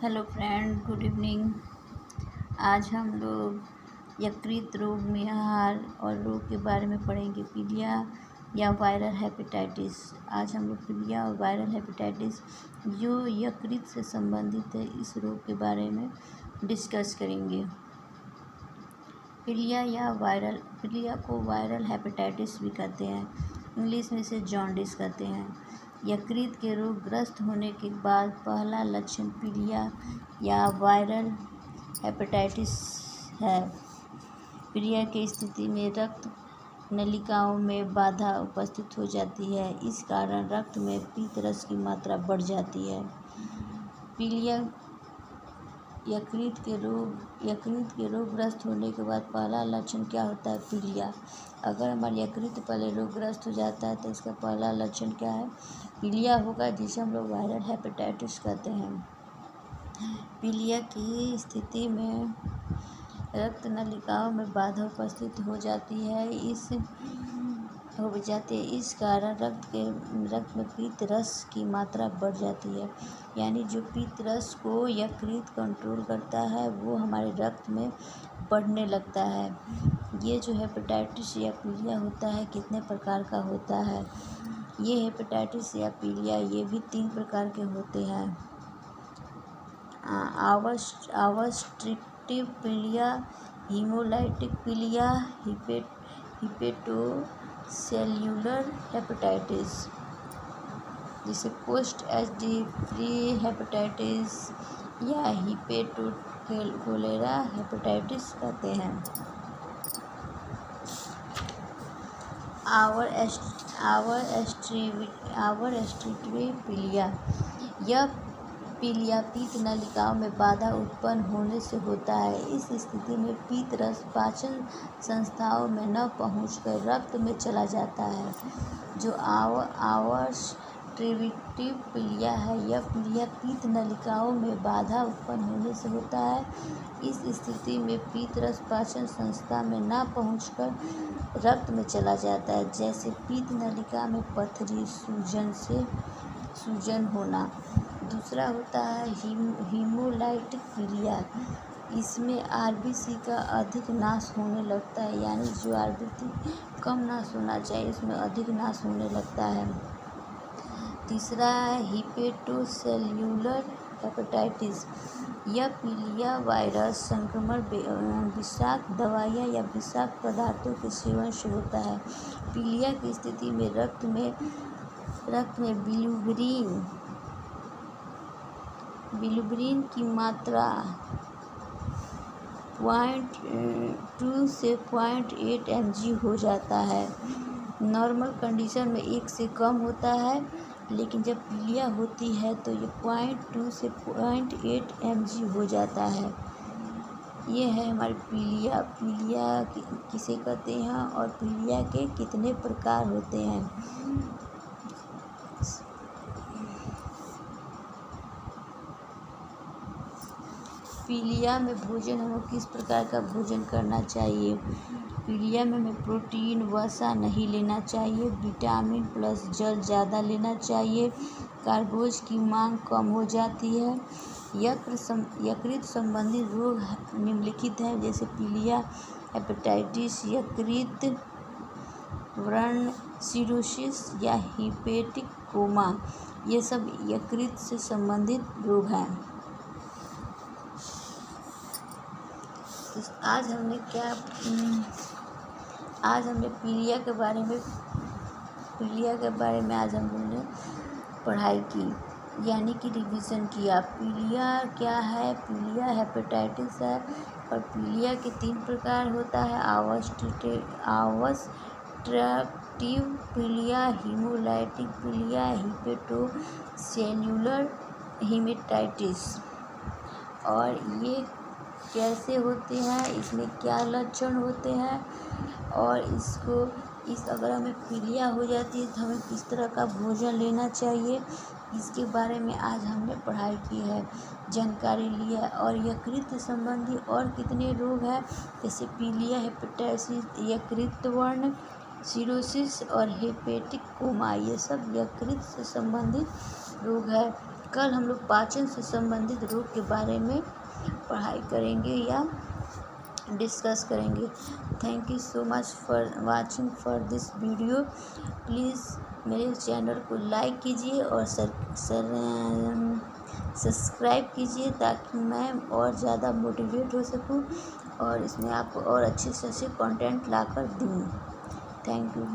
Hello friend, good evening. आज हम लोग यकृत रोग में आहार और रोग के बारे में पढ़ेंगे। पीलिया या वायरल हेपेटाइटिस। आज हम लोग पीलिया और वायरल हेपेटाइटिस जो यकृत से संबंधित है, इस रोग के बारे में डिस्कस करेंगे। पीलिया को वायरल हेपेटाइटिस भी कहते हैं, इंग्लिश में इसे जॉन्डिस कहते हैं। यकृत के रोग ग्रस्त होने के बाद पहला लक्षण पीलिया या वायरल हेपेटाइटिस है। पीलिया की स्थिति में रक्त नलिकाओं में बाधा उपस्थित हो जाती है, इस कारण रक्त में पीत रस की मात्रा बढ़ जाती है। पीलिया यकृत के रोग ग्रस्त होने के बाद पहला लक्षण क्या होता है? पीलिया। अगर हमारी यकृत पहले रोगग्रस्त हो जाता है तो इसका पहला लक्षण क्या है? पीलिया होगा, जिसे हम लोग वायरल हेपेटाइटिस कहते हैं। पीलिया की स्थिति में रक्त नलिकाओं में बाधा उपस्थित हो जाती है, इस कारण रक्त में पीत रस की मात्रा बढ़ जाती है। यानी जो पीत रस को यकृत कंट्रोल करता है वो हमारे रक्त में बढ़ने लगता है। ये जो हेपेटाइटिस या पीलिया होता है कितने प्रकार का होता है? ये हेपेटाइटिस या पीलिया ये भी 3 प्रकार के होते हैं। ऑब्स्ट्रक्टिव पीलिया, हीमोलाइटिक पीलिया, हिपेटोसेल्युलर हेपेटाइटिस, जिसे पोस्ट एचडी फ्री हेपेटाइटिस या हिपेटोकोलेरा हेपेटाइटिस कहते हैं। ऑब्स्ट्रक्टिव पीलिया, यह पीलिया पीत नलिकाओं में बाधा उत्पन्न होने से होता है। इस स्थिति में पीत रस पाचन संस्थाओं में न पहुंचकर रक्त में चला जाता है। जो ऑब्स्ट्रक्टिव पीलिया है, यह पीलिया पीत नलिकाओं में बाधा उत्पन्न होने से होता है। इस स्थिति में पीत रस पाचन संस्था में न पहुंचकर रक्त में चला जाता है, जैसे पीत नलिका में पथरी, सूजन होना। दूसरा होता है हीमोलाइटिक पीलिया। इसमें आरबीसी का अधिक नाश होने लगता है, यानी जो आरबीसी कम नाश होना चाहिए उसमें अधिक नाश होने लगता है। तीसरा है हिपेटोसेल्युलर हेपेटाइटिस। यह पीलिया वायरस संक्रमण विषाक्त दवाइयाँ या विषाक्त पदार्थों के सेवन से होता है। पीलिया की स्थिति में रक्त में बिलिरुबिन की मात्रा 0.2 से 0.8 mg हो जाता है। नॉर्मल कंडीशन में 1 से कम होता है, लेकिन जब पीलिया होती है तो ये 0.2 से 0.8 mg हो जाता है। ये है हमारी पीलिया। पीलिया किसे कहते हैं और पीलिया के कितने प्रकार होते हैं? पीलिया में भोजन हमें किस प्रकार का भोजन करना चाहिए? पीलिया में हमें प्रोटीन वसा नहीं लेना चाहिए, विटामिन प्लस जल ज़्यादा लेना चाहिए, कार्बोज की मांग कम हो जाती है। यकृत संबंधी रोग निम्नलिखित हैं, जैसे पीलिया, हेपेटाइटिस, यकृत व्रण, सिरोसिस या हिपेटिक कोमा। ये सब यकृत से संबंधित रोग हैं। आज हमने पीलिया के बारे में आज हम लोगों ने पढ़ाई की, यानी कि रिवीजन किया। पीलिया क्या है? पीलिया हेपेटाइटिस है और पीलिया के 3 प्रकार होता है। ऑब्स्ट्रक्टिव पीलिया, हीमोलाइटिक पीलिया, हिपेटोसेल्युलर हेपेटाइटिस। और ये कैसे होते हैं, इसमें क्या लक्षण होते हैं, और अगर हमें पीलिया हो जाती है तो हमें किस तरह का भोजन लेना चाहिए, इसके बारे में आज हमने पढ़ाई की है, जानकारी ली है। और यकृत संबंधी और कितने रोग हैं, जैसे पीलिया, हेपेटाइटिस, यकृत व्रण, सिरोसिस और हेपेटिक कोमा, ये सब यकृत से संबंधित रोग है। कल हम लोग पाचन से संबंधित रोग के बारे में पढ़ाई करेंगे या डिस्कस करेंगे। Thank you so much for watching for this video. Please मेरे चैनल को लाइक कीजिए और सब्सक्राइब कीजिए ताकि मैं और ज़्यादा मोटिवेट हो सकूं और इसमें आपको और अच्छे से अच्छे कंटेंट लाकर दूँ। Thank you.